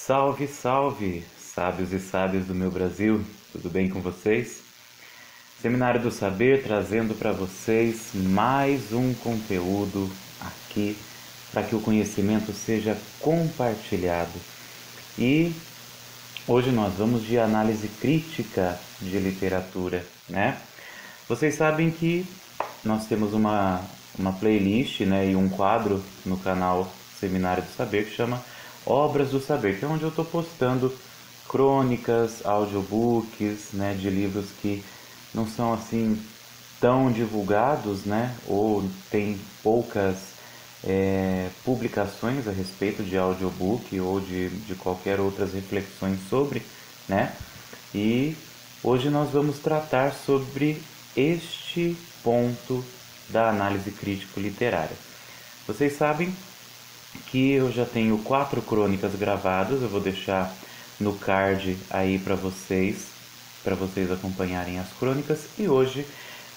Salve, salve, sábios e sábias do meu Brasil, tudo bem com vocês? Seminário do Saber trazendo para vocês mais um conteúdo aqui para que o conhecimento seja compartilhado. E hoje nós vamos de análise crítica de literatura, né? Vocês sabem que nós temos uma playlist, né, e um quadro no canal Seminário do Saber que chama Obras do Saber, que é onde eu estou postando crônicas, audiobooks, né, de livros que não são assim tão divulgados, né, ou tem poucas publicações a respeito de audiobook ou de qualquer outras reflexões sobre, né? E hoje nós vamos tratar sobre este ponto da análise crítico-literária. Vocês sabem que eu já tenho 4 crônicas gravadas, eu vou deixar no card aí para vocês acompanharem as crônicas, e hoje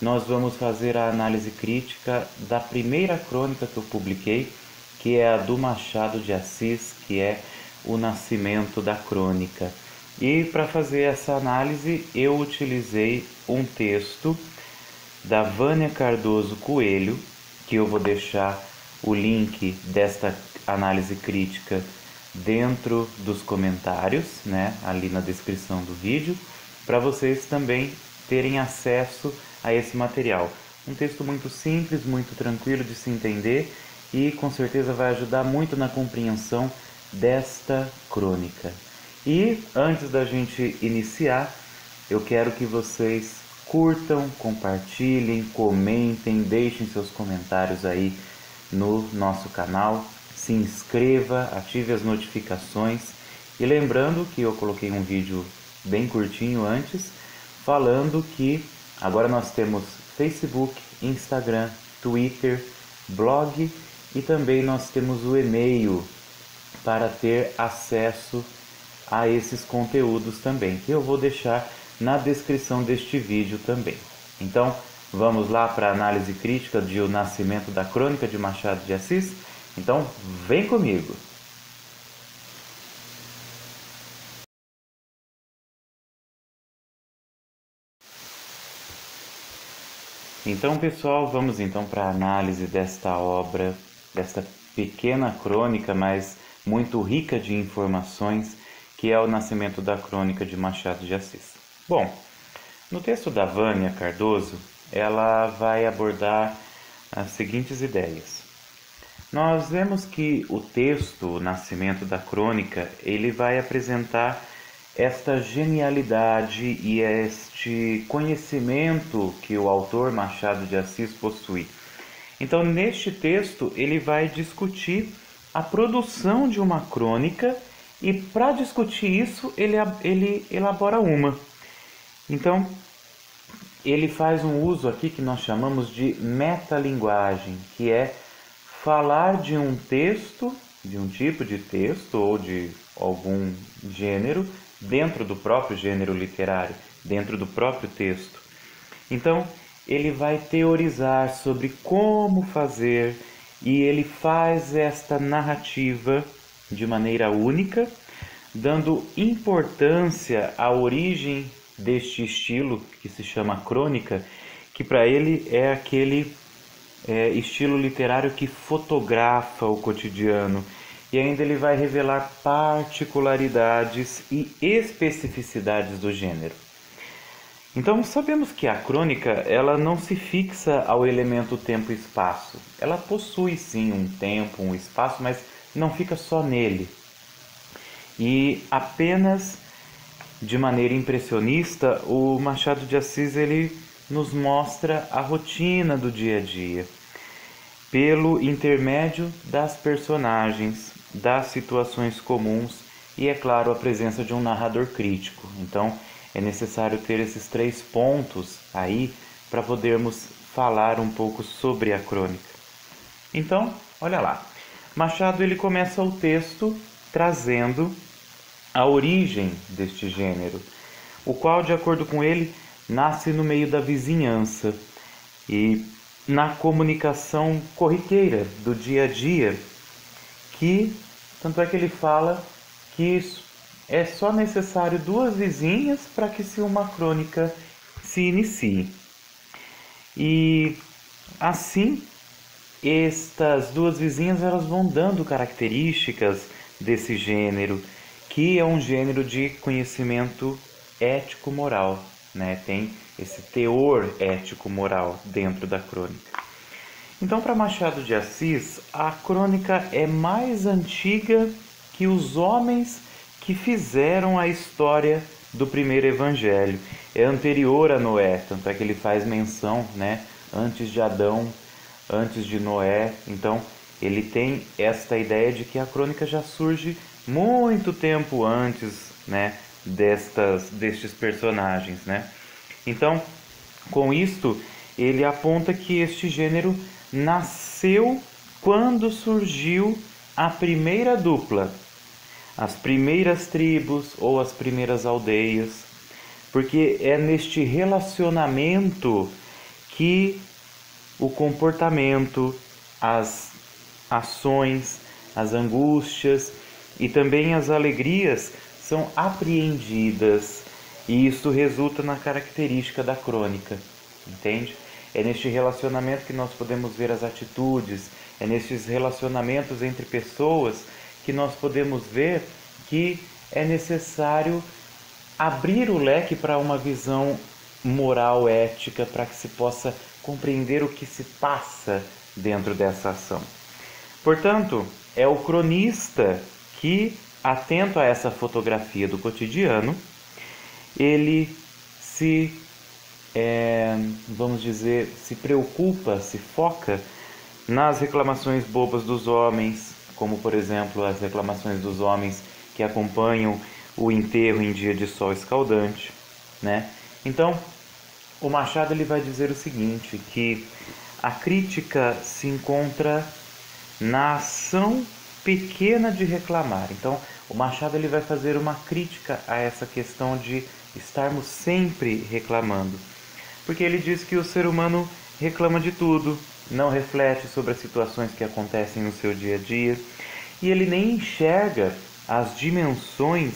nós vamos fazer a análise crítica da primeira crônica que eu publiquei, que é a do Machado de Assis, que é O Nascimento da Crônica. E para fazer essa análise eu utilizei um texto da Vânia Cardoso Coelho, que eu vou deixar o link desta análise crítica dentro dos comentários, né, ali na descrição do vídeo, para vocês também terem acesso a esse material. Um texto muito simples, muito tranquilo de se entender e com certeza vai ajudar muito na compreensão desta crônica. E antes da gente iniciar, eu quero que vocês curtam, compartilhem, comentem, deixem seus comentários aí no nosso canal, se inscreva, ative as notificações e lembrando que eu coloquei um vídeo bem curtinho antes, falando que agora nós temos Facebook, Instagram, Twitter, blog e também nós temos o e-mail para ter acesso a esses conteúdos também, que eu vou deixar na descrição deste vídeo também. Então, vamos lá para a análise crítica de O Nascimento da Crônica de Machado de Assis? Então, vem comigo! Então, pessoal, vamos então para a análise desta obra, desta pequena crônica, mas muito rica de informações, que é O Nascimento da Crônica de Machado de Assis. Bom, no texto da Vânia Cardoso, ela vai abordar as seguintes ideias. Nós vemos que o texto, O Nascimento da Crônica, ele vai apresentar esta genialidade e este conhecimento que o autor Machado de Assis possui. Então, neste texto, ele vai discutir a produção de uma crônica e, para discutir isso, ele elabora uma. Então, ele faz um uso aqui que nós chamamos de metalinguagem, que é falar de um texto, de um tipo de texto ou de algum gênero, dentro do próprio gênero literário, dentro do próprio texto. Então, ele vai teorizar sobre como fazer e ele faz esta narrativa de maneira única, dando importância à origem deste estilo que se chama crônica, que para ele é aquele estilo literário que fotografa o cotidiano, e ainda ele vai revelar particularidades e especificidades do gênero. Então sabemos que a crônica ela não se fixa ao elemento tempo e espaço. Ela possui sim um tempo, um espaço, mas não fica só nele. E apenas de maneira impressionista, o Machado de Assis ele nos mostra a rotina do dia a dia, pelo intermédio das personagens, das situações comuns e, é claro, a presença de um narrador crítico. Então, é necessário ter esses 3 pontos aí para podermos falar um pouco sobre a crônica. Então, olha lá. Machado ele começa o texto trazendo a origem deste gênero, o qual, de acordo com ele, nasce no meio da vizinhança e na comunicação corriqueira do dia a dia, que tanto é que ele fala que é só necessário 2 vizinhas para que uma crônica se inicie. E assim, estas 2 vizinhas elas vão dando características desse gênero, que é um gênero de conhecimento ético-moral, né? Tem esse teor ético-moral dentro da crônica. Então, para Machado de Assis, a crônica é mais antiga que os homens que fizeram a história do primeiro evangelho. É anterior a Noé, tanto é que ele faz menção, né? Antes de Adão, antes de Noé. Então, ele tem esta ideia de que a crônica já surge muito tempo antes, né? Destes personagens, né? Então, com isto, ele aponta que este gênero nasceu quando surgiu a primeira dupla, as primeiras tribos ou as primeiras aldeias, porque é neste relacionamento que o comportamento, as ações, as angústias e também as alegrias são apreendidas, e isso resulta na característica da crônica, entende? É neste relacionamento que nós podemos ver as atitudes, é nestes relacionamentos entre pessoas que nós podemos ver que é necessário abrir o leque para uma visão moral, ética, para que se possa compreender o que se passa dentro dessa ação. Portanto, é o cronista que, atento a essa fotografia do cotidiano, ele vamos dizer, se preocupa, se foca nas reclamações bobas dos homens, como por exemplo as reclamações dos homens que acompanham o enterro em dia de sol escaldante, né? Então, o Machado ele vai dizer o seguinte, que a crítica se encontra na ação pequena de reclamar. Então, o Machado ele vai fazer uma crítica a essa questão de estarmos sempre reclamando. Porque ele diz que o ser humano reclama de tudo, não reflete sobre as situações que acontecem no seu dia a dia, e ele nem enxerga as dimensões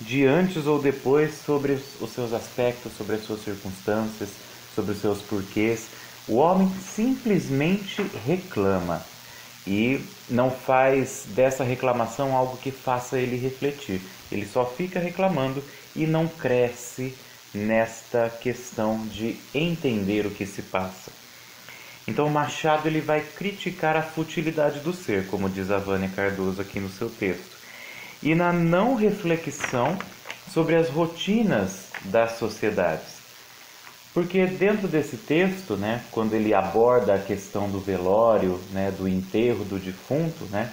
de antes ou depois sobre os seus aspectos, sobre as suas circunstâncias, sobre os seus porquês. O homem simplesmente reclama e não faz dessa reclamação algo que faça ele refletir. Ele só fica reclamando e não cresce nesta questão de entender o que se passa. Então Machado ele vai criticar a futilidade do ser, como diz a Vânia Cardoso aqui no seu texto, e na não reflexão sobre as rotinas das sociedades. Porque dentro desse texto, né, quando ele aborda a questão do velório, né, do enterro do defunto, né,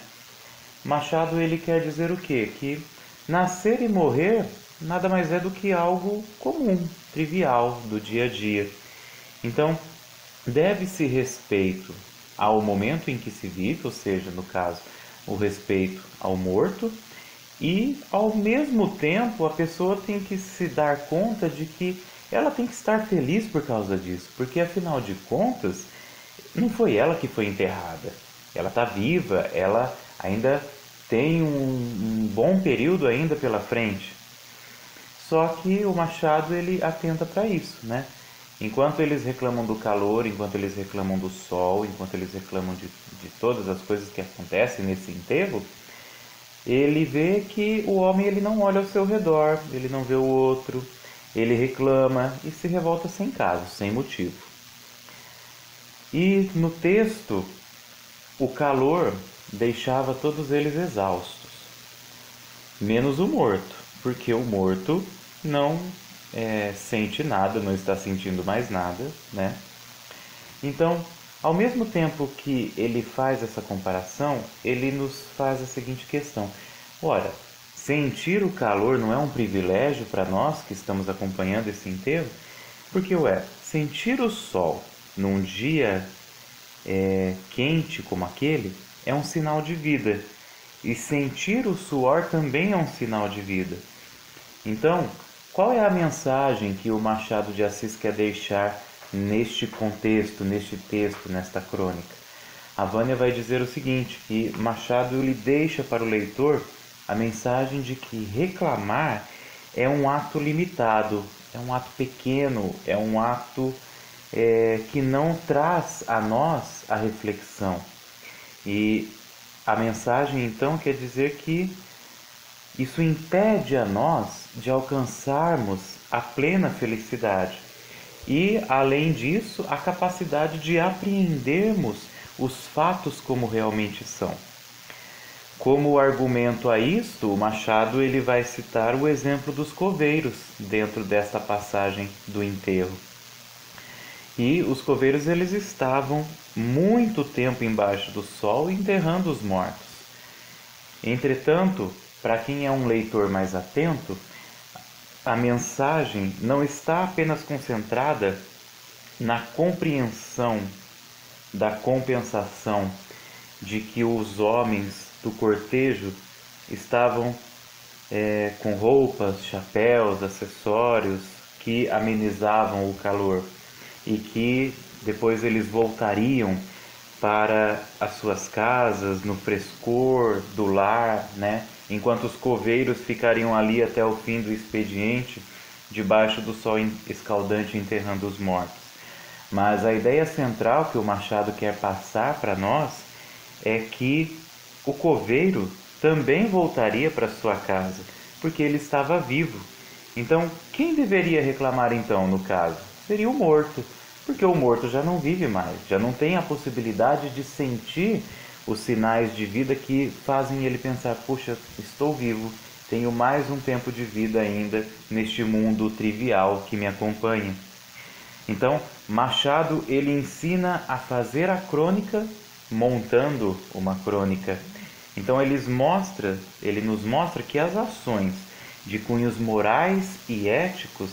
Machado ele quer dizer o quê? Que nascer e morrer nada mais é do que algo comum, trivial, do dia a dia. Então, deve-se respeito ao momento em que se vive, ou seja, no caso, o respeito ao morto, e ao mesmo tempo a pessoa tem que se dar conta de que ela tem que estar feliz por causa disso, porque afinal de contas, não foi ela que foi enterrada. Ela está viva, ela ainda tem um bom período ainda pela frente. Só que o Machado ele atenta para isso, né? Enquanto eles reclamam do calor, enquanto eles reclamam do sol, enquanto eles reclamam de todas as coisas que acontecem nesse enterro, ele vê que o homem ele não olha ao seu redor, ele não vê o outro, ele reclama e se revolta sem caso, sem motivo. E no texto, o calor deixava todos eles exaustos, menos o morto, porque o morto não sente nada, não está sentindo mais nada, né? Então, ao mesmo tempo que ele faz essa comparação, ele nos faz a seguinte questão: ora, sentir o calor não é um privilégio para nós que estamos acompanhando esse enterro? Porque, sentir o sol num dia quente como aquele é um sinal de vida, e sentir o suor também é um sinal de vida. Então, qual é a mensagem que o Machado de Assis quer deixar neste contexto, neste texto, nesta crônica? A Vânia vai dizer o seguinte, que Machado lhe deixa para o leitor a mensagem de que reclamar é um ato limitado, é um ato pequeno, é um ato que não traz a nós a reflexão. E a mensagem então quer dizer que isso impede a nós de alcançarmos a plena felicidade e, além disso, a capacidade de apreendermos os fatos como realmente são. Como argumento a isto, o Machado ele vai citar o exemplo dos coveiros dentro desta passagem do enterro. E os coveiros eles estavam muito tempo embaixo do sol enterrando os mortos. Entretanto, para quem é um leitor mais atento, a mensagem não está apenas concentrada na compreensão da compensação de que os homens do cortejo estavam com roupas, chapéus, acessórios que amenizavam o calor e que depois eles voltariam para as suas casas, no frescor do lar, né? Enquanto os coveiros ficariam ali até o fim do expediente, debaixo do sol escaldante enterrando os mortos. Mas a ideia central que o Machado quer passar para nós é que o coveiro também voltaria para sua casa, porque ele estava vivo. Então, quem deveria reclamar então, no caso? Seria o morto, porque o morto já não vive mais, já não tem a possibilidade de sentir os sinais de vida que fazem ele pensar, puxa, estou vivo, tenho mais um tempo de vida ainda neste mundo trivial que me acompanha. Então, Machado ele ensina a fazer a crônica montando uma crônica. Então ele nos mostra que as ações de cunhos morais e éticos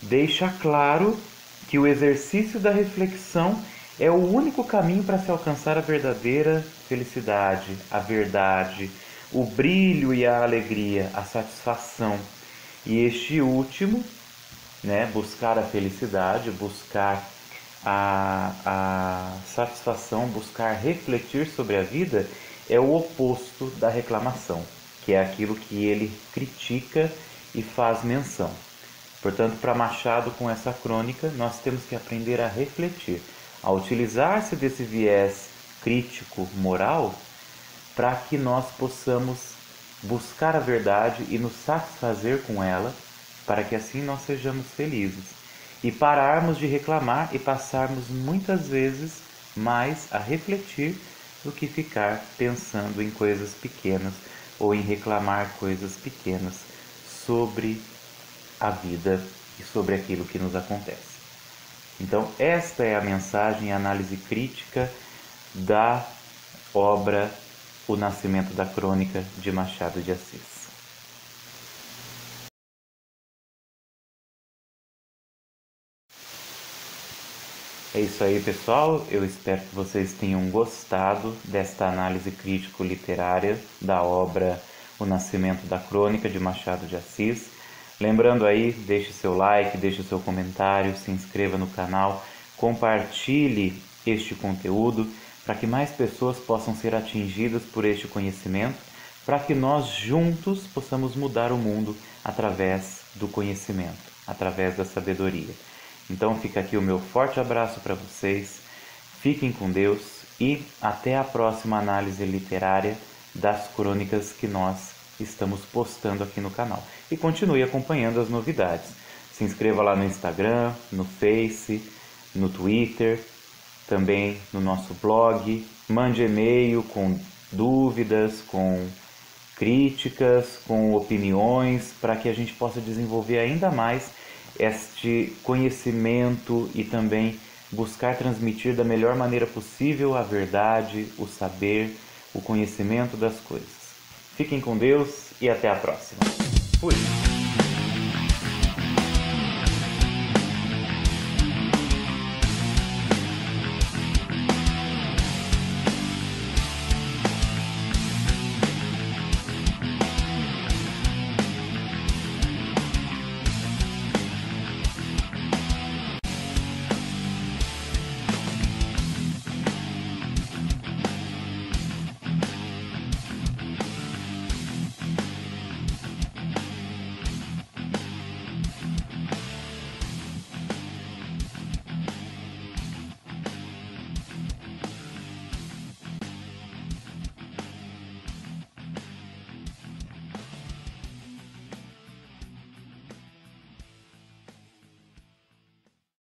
deixa claro que o exercício da reflexão é o único caminho para se alcançar a verdadeira felicidade, a verdade, o brilho e a alegria, a satisfação. E este último, né, buscar a felicidade, buscar a satisfação, buscar refletir sobre a vida, é o oposto da reclamação, que é aquilo que ele critica e faz menção. Portanto, para Machado, com essa crônica, nós temos que aprender a refletir, a utilizar-se desse viés crítico, moral, para que nós possamos buscar a verdade e nos satisfazer com ela, para que assim nós sejamos felizes. E pararmos de reclamar e passarmos muitas vezes mais a refletir do que ficar pensando em coisas pequenas ou em reclamar coisas pequenas sobre a vida e sobre aquilo que nos acontece. Então, esta é a mensagem, a análise crítica da obra O Nascimento da Crônica de Machado de Assis. É isso aí, pessoal. Eu espero que vocês tenham gostado desta análise crítico-literária da obra O Nascimento da Crônica de Machado de Assis. Lembrando aí, deixe seu like, deixe seu comentário, se inscreva no canal, compartilhe este conteúdo para que mais pessoas possam ser atingidas por este conhecimento, para que nós juntos possamos mudar o mundo através do conhecimento, através da sabedoria. Então fica aqui o meu forte abraço para vocês, fiquem com Deus e até a próxima análise literária das crônicas que nós estamos postando aqui no canal. E continue acompanhando as novidades. Se inscreva lá no Instagram, no Face, no Twitter, também no nosso blog, mande e-mail com dúvidas, com críticas, com opiniões, para que a gente possa desenvolver ainda mais este conhecimento e também buscar transmitir da melhor maneira possível a verdade, o saber, o conhecimento das coisas. Fiquem com Deus e até a próxima. Fui!